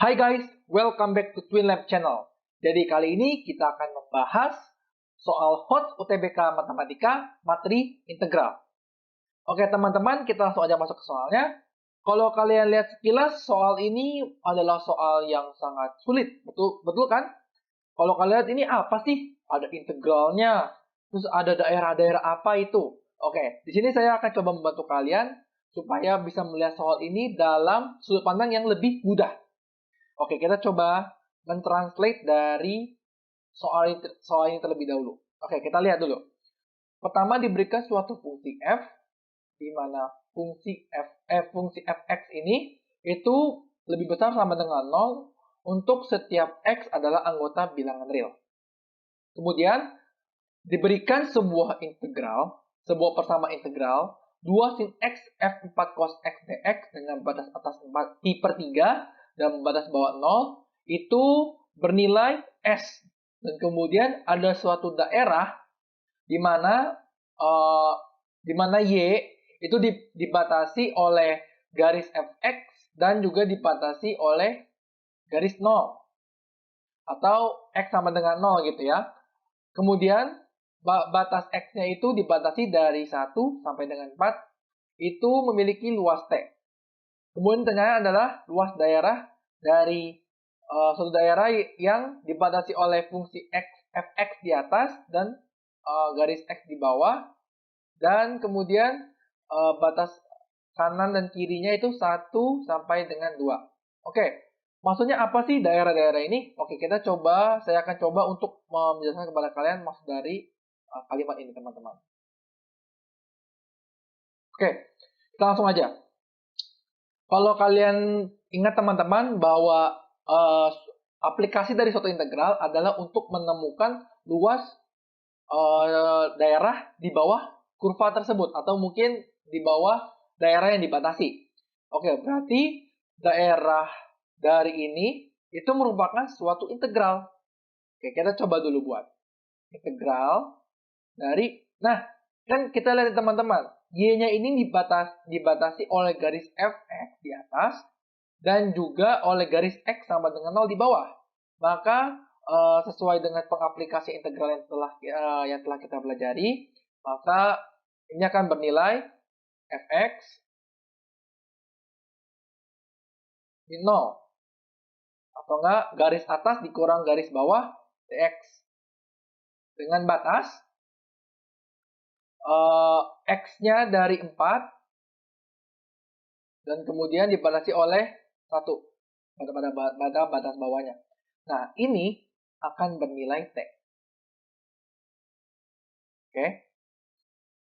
Hai guys, welcome back to TwinLab Channel. Jadi kali ini kita akan membahas soal hot UTBK Matematika materi integral. Oke teman-teman, kita langsung aja masuk ke soalnya. Kalau kalian lihat sekilas, soal ini adalah soal yang sangat sulit, betul kan? Kalau kalian lihat ini apa sih? Ada integralnya, terus ada daerah-daerah apa itu? Oke, di sini saya akan coba membantu kalian supaya bisa melihat soal ini dalam sudut pandang yang lebih mudah. Oke, kita coba mentranslate dari soal ini terlebih dahulu. Oke, kita lihat dulu. Pertama diberikan suatu fungsi f, di mana fungsi fx ini itu lebih besar sama dengan 0 untuk setiap x adalah anggota bilangan real. Kemudian diberikan sebuah integral, sebuah persamaan integral 2 sin x f4 cos x dx dengan batas atas 4 pi per 3 dan batas bawah 0 itu bernilai S. Dan kemudian ada suatu daerah di mana Y itu dibatasi oleh garis Fx dan juga dibatasi oleh garis 0. Atau X sama dengan 0 gitu ya. Kemudian batas X-nya itu dibatasi dari 1 sampai dengan 4 itu memiliki luas T. Kemudian tengahnya adalah luas daerah dari suatu daerah yang dibatasi oleh fungsi x, fx di atas dan garis x di bawah. Dan kemudian batas kanan dan kirinya itu 1 sampai dengan 2. Oke, maksudnya apa sih daerah-daerah ini? Oke, saya akan coba untuk menjelaskan kepada kalian maksud dari kalimat ini, teman-teman. Oke, kita langsung aja. Kalau kalian ingat teman-teman bahwa aplikasi dari suatu integral adalah untuk menemukan luas daerah di bawah kurva tersebut atau mungkin di bawah daerah yang dibatasi. Oke, berarti daerah dari ini itu merupakan suatu integral. Oke, kita coba dulu buat integral dari, nah kan kita lihat teman-teman, y-nya ini dibatasi oleh garis fx di atas dan juga oleh garis x sama dengan 0 di bawah. Maka sesuai dengan pengaplikasi integral yang telah kita pelajari, maka ini akan bernilai fx min 0. Atau enggak, garis atas dikurang garis bawah dx. Dengan batas x-nya dari 4 dan kemudian dibatasi oleh 1 pada batas bawahnya. Nah, ini akan bernilai T. Oke.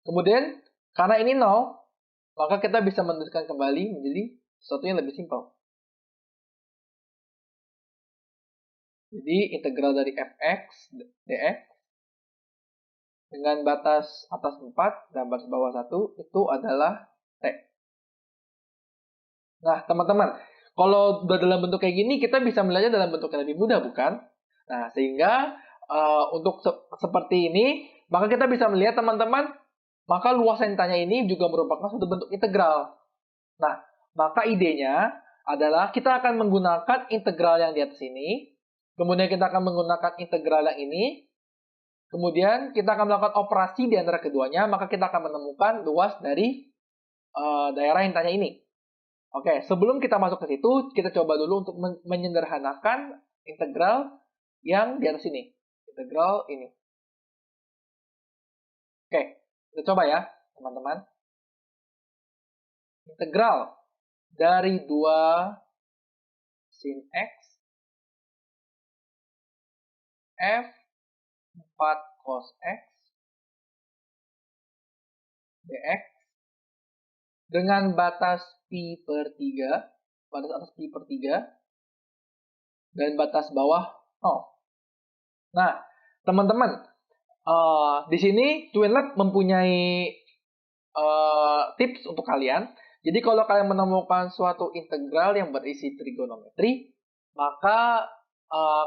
Kemudian, karena ini 0, maka kita bisa menuliskan kembali menjadi sesuatu yang lebih simpel. Jadi, integral dari fx dx dengan batas atas 4 dan batas bawah 1 itu adalah T. Nah, teman-teman, kalau udah dalam bentuk kayak gini, kita bisa melihatnya dalam bentuk yang lebih mudah, bukan? Nah, sehingga untuk seperti ini, maka kita bisa melihat, teman-teman, maka luas yang ditanya ini juga merupakan suatu bentuk integral. Nah, maka idenya adalah kita akan menggunakan integral yang di atas ini, kemudian kita akan menggunakan integral yang ini, kemudian kita akan melakukan operasi di antara keduanya, maka kita akan menemukan luas dari daerah yang ditanya ini. Oke, sebelum kita masuk ke situ, kita coba dulu untuk menyederhanakan integral yang di atas ini. Integral ini. Oke, kita coba ya, teman-teman. Integral dari 2 sin x f4 cos x dx dengan batas pi per 3, batas atas pi per 3, dan batas bawah 0. Nah, teman-teman, di sini TwinLab mempunyai tips untuk kalian. Jadi kalau kalian menemukan suatu integral yang berisi trigonometri, maka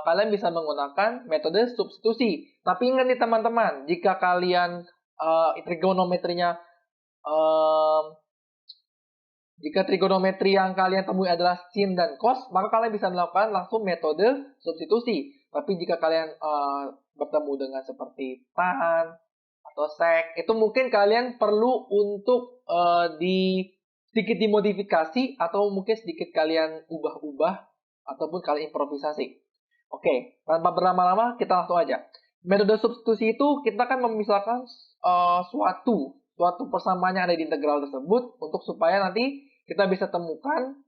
kalian bisa menggunakan metode substitusi. Tapi ingat nih teman-teman, jika kalian trigonometrinya Jika trigonometri yang kalian temui adalah sin dan cos, maka kalian bisa melakukan langsung metode substitusi. Tapi jika kalian bertemu dengan seperti tan atau sek, itu mungkin kalian perlu untuk sedikit dimodifikasi atau mungkin sedikit kalian ubah-ubah ataupun kalian improvisasi. Oke, tanpa berlama-lama kita langsung aja. Metode substitusi itu kita akan memisahkan suatu persamaan yang ada di integral tersebut untuk supaya nanti kita bisa temukan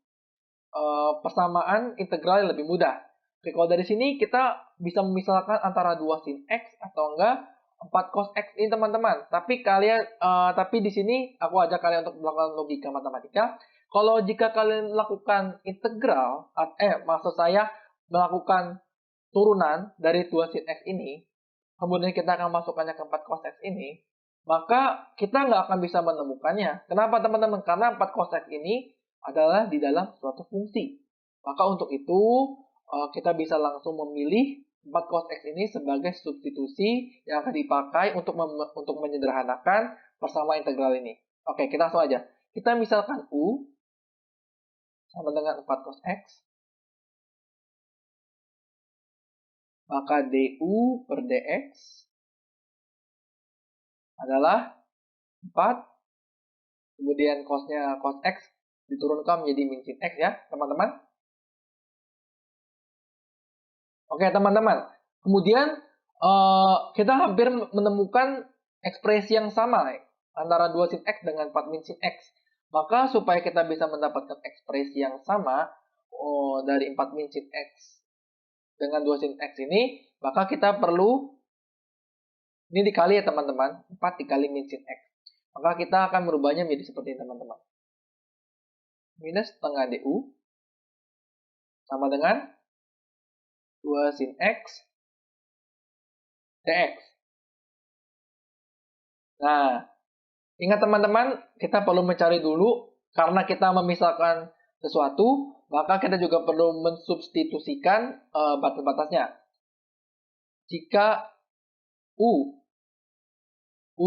persamaan integral yang lebih mudah. Oke, kalau dari sini kita bisa memisahkan antara 2 sin x atau enggak 4 cos x ini teman-teman. Tapi di sini aku ajak kalian untuk melakukan logika matematika. Kalau jika kalian melakukan integral, maksud saya melakukan turunan dari 2 sin x ini, kemudian kita akan masukkannya ke 4 cos x ini, maka kita nggak akan bisa menemukannya. Kenapa teman-teman? Karena 4 cos x ini adalah di dalam suatu fungsi. Maka untuk itu, kita bisa langsung memilih 4 cos x ini sebagai substitusi yang akan dipakai untuk menyederhanakan persamaan integral ini. Oke, kita langsung aja. Kita misalkan U sama dengan 4 cos x. Maka du per dx adalah 4, kemudian cosnya cos x diturunkan menjadi min sin x ya, teman-teman. Oke, teman-teman. Kemudian kita hampir menemukan ekspresi yang sama antara 2 sin x dengan 4 min sin x. Maka supaya kita bisa mendapatkan ekspresi yang sama dari 4 min sin x dengan 2 sin x ini, maka kita perlu ini dikali ya teman-teman, 4 dikali min sin x. Maka kita akan merubahnya menjadi seperti ini teman-teman. Minus setengah du sama dengan 2 sin x dx. Nah, ingat teman-teman, kita perlu mencari dulu, karena kita memisahkan sesuatu, maka kita juga perlu mensubstitusikan batas-batasnya. Jika U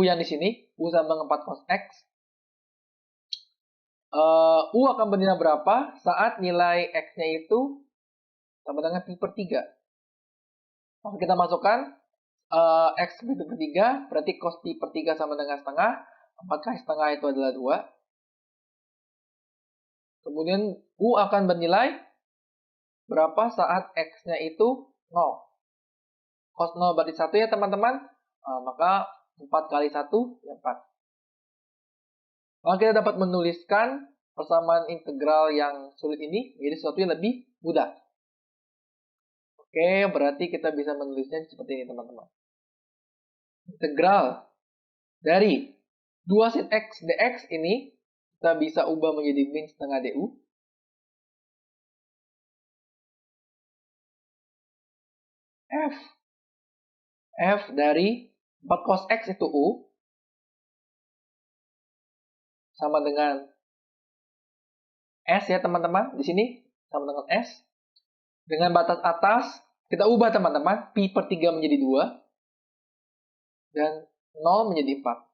yang di sini, U sama dengan 4 cos x, U akan bernilai berapa saat nilai x-nya itu sama dengan pi per 3. Maka kita masukkan x pi per 3, berarti cos pi per 3 sama dengan setengah, 4 kali setengah itu adalah 2. Kemudian U akan bernilai berapa saat x-nya itu 0. Cos 0 berarti 1 ya teman-teman, maka 4 kali 1 ya 4. Maka kita dapat menuliskan persamaan integral yang sulit ini menjadi sesuatu yang lebih mudah. Oke, berarti kita bisa menulisnya seperti ini teman-teman. Integral dari 2 sin x dx ini kita bisa ubah menjadi min setengah du. F dari 4 cos x itu U sama dengan S ya teman-teman. Di sini sama dengan S. Dengan batas atas kita ubah teman-teman. Pi per 3 menjadi 2. Dan 0 menjadi 4.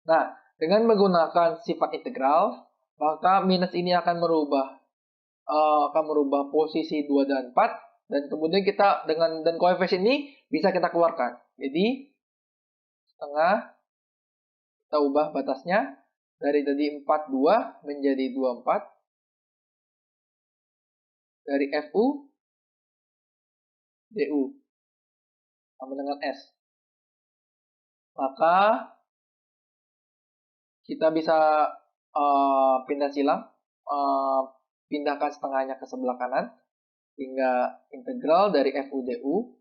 Nah, dengan menggunakan sifat integral, maka minus ini akan merubah posisi 2 dan 4. Dan kemudian kita dan koefisien ini bisa kita keluarkan. Jadi setengah kita ubah batasnya dari tadi 42 menjadi 24. Dari Fu du sama dengan S. Maka kita bisa pindah silang, pindahkan setengahnya ke sebelah kanan, hingga integral dari Fu du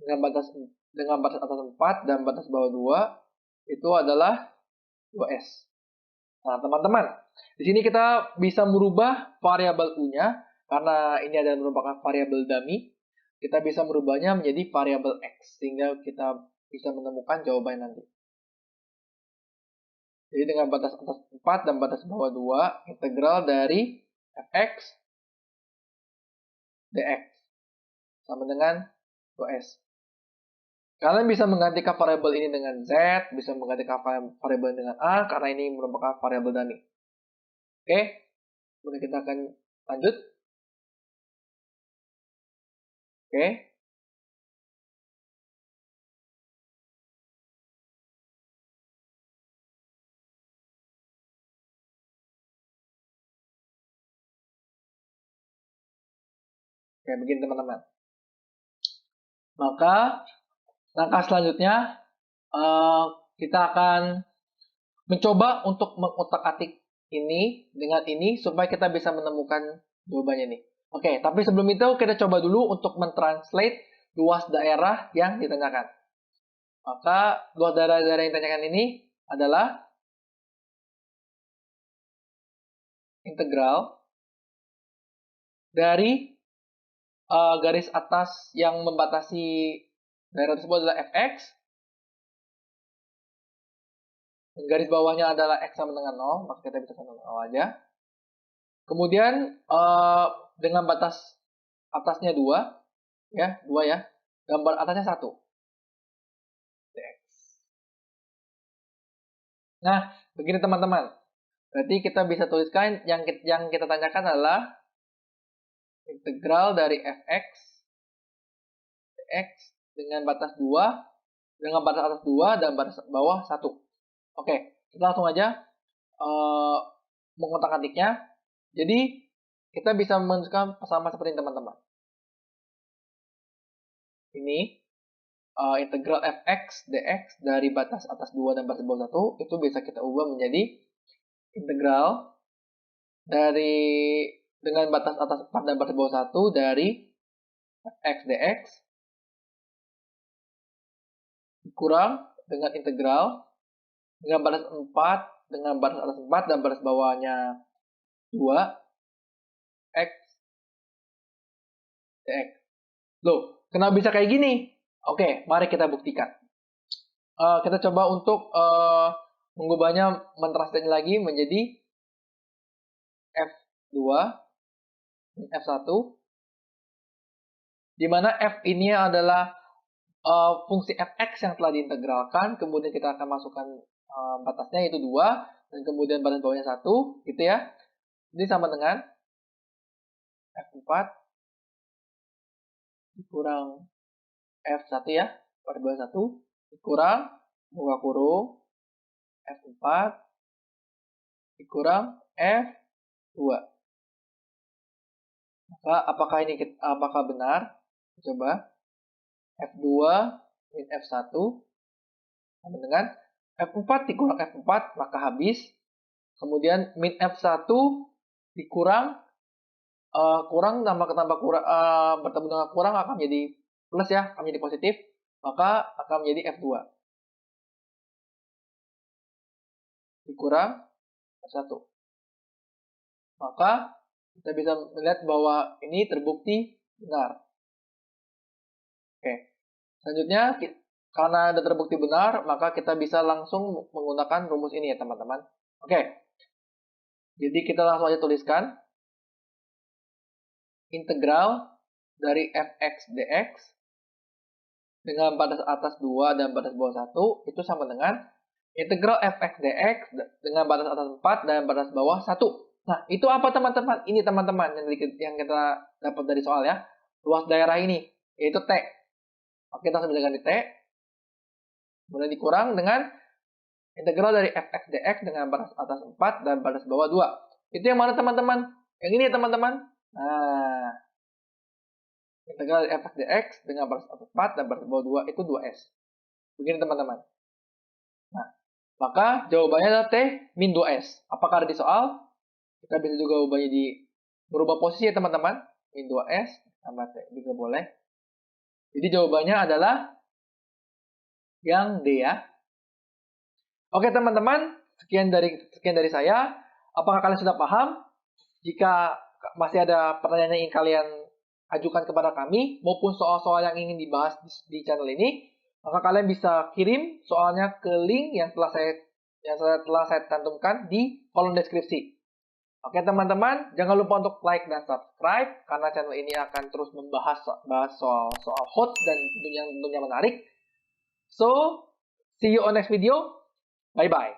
dengan batas atas 4 dan batas bawah 2 itu adalah 2S. Nah, teman-teman, di sini kita bisa merubah variabel U-nya karena ini adalah merupakan variabel dummy. Kita bisa merubahnya menjadi variabel X sehingga kita bisa menemukan jawabannya nanti. Jadi dengan batas atas 4 dan batas bawah 2, integral dari fx dx sama dengan 2S. Kalian bisa menggantikan variabel ini dengan Z, bisa menggantikan variabel dengan A, karena ini merupakan variabel dummy. Oke, kemudian kita akan lanjut. Oke. Oke, begini teman-teman. Maka, langkah selanjutnya, kita akan mencoba untuk mengutak-atik ini dengan ini supaya kita bisa menemukan jawabannya nih. Oke, tapi sebelum itu kita coba dulu untuk mentranslate luas daerah yang ditanyakan. Maka luas daerah-daerah yang ditanyakan ini adalah integral dari garis atas yang membatasi daerah tersebut adalah fx, dan garis bawahnya adalah x sama dengan 0, maka kita bisa sama 0 aja. Kemudian dengan batas atasnya 2, ya, 2 ya, gambar atasnya 1. Nah, begini teman-teman. Berarti kita bisa tuliskan yang kita tanyakan adalah integral dari fx dx dengan batas 2, dengan batas atas 2 dan batas bawah 1. Oke, kita langsung aja mengotak-atiknya. Jadi, kita bisa menunjukkan sama seperti teman-teman. Ini integral fx dx dari batas atas 2 dan batas bawah 1 itu bisa kita ubah menjadi integral dari dengan batas atas 4 dan batas bawah 1 dari fx dx dikurang dengan integral dengan batas 4 dengan batas atas 4 dan batas bawahnya 2 x dx. Loh, kenapa bisa kayak gini? Oke, mari kita buktikan. Kita coba untuk mengubahnya, mentranslate lagi menjadi F2 dan F1, di mana F ini adalah fungsi fx yang telah diintegralkan, kemudian kita akan masukkan batasnya yaitu 2, dan kemudian batas bawahnya 1, gitu ya. Ini sama dengan F4 dikurang F1 ya, batas bawah 1, dikurang, buka kurung, F4 dikurang F2. Maka apakah benar? Coba. F2 min F1 sama dengan F4 dikurang F4, maka habis. Kemudian min F1 dikurang, kurang tambah kurang, bertemu dengan kurang akan menjadi plus ya, akan menjadi positif. Maka akan menjadi F2 dikurang F1. Maka kita bisa melihat bahwa ini terbukti benar. Oke. Selanjutnya, karena ada terbukti benar, maka kita bisa langsung menggunakan rumus ini ya teman-teman. Oke. Jadi kita langsung aja tuliskan integral dari fx dx dengan batas atas 2 dan batas bawah 1 itu sama dengan integral fx dx dengan batas atas 4 dan batas bawah 1. Nah, itu apa teman-teman? Ini teman-teman yang kita dapat dari soal ya. Luas daerah ini, yaitu T. Oke, kita langsung ganti T. Kemudian dikurang dengan integral dari fx dx dengan batas atas 4 dan batas bawah 2. Itu yang mana teman-teman? Yang ini ya teman-teman. Nah, integral dari fx dx dengan batas atas 4 dan batas bawah 2 itu 2s. Begini teman-teman. Nah, maka jawabannya adalah T min 2s. Apakah ada di soal? Kita bisa juga ubahnya berubah posisi ya teman-teman. Min 2s tambah T juga boleh. Jadi jawabannya adalah yang D ya. Oke teman-teman, sekian dari saya. Apakah kalian sudah paham? Jika masih ada pertanyaan yang ingin kalian ajukan kepada kami, maupun soal-soal yang ingin dibahas di channel ini, maka kalian bisa kirim soalnya ke link yang telah saya cantumkan di kolom deskripsi. Oke teman-teman, jangan lupa untuk like dan subscribe, karena channel ini akan terus membahas soal hot dan tentunya menarik. So, see you on next video. Bye-bye.